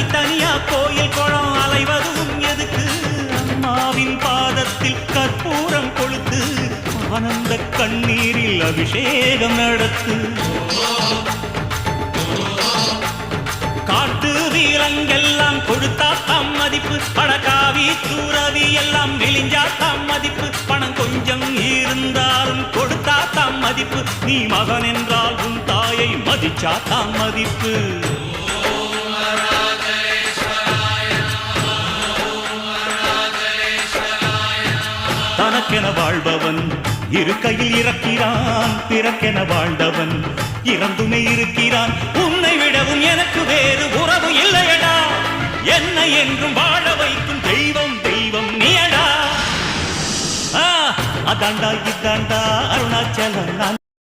தனித்தனியா கோயில் குளம் அலைவதும் எதுக்கு அம்மாவின் பாதத்தில் கற்பூரம் கொளுத்து ஆனந்த கண்ணீரில் அபிஷேகம் நடத்து காட்டு வீரங்கெல்லாம் கொடுத்தா தாம் மதிப்பு பணக்காவி தூரவி எல்லாம் விழிஞ்சா தாம் மதிப்பு பணம் கொஞ்சம் இருந்தாலும் கொடுத்தா தாம் மதிப்பு நீ மகன் என்றால் உன் தாயை மதிச்சா தாம் மதிப்பு தனக்கென வாழ்பவன் இருக்கையில் இறக்கிறான் பிறக்கென வாழ்ந்தவன் இறந்துமே இருக்கிறான் உன்னை விடவும் எனக்கு வேறு உறவு இல்லையடா என்னை என்றும் வாழ வைக்கும் தெய்வம் தெய்வம் நீயடா அதாண்டா இதாண்டா அருணாச்சலம்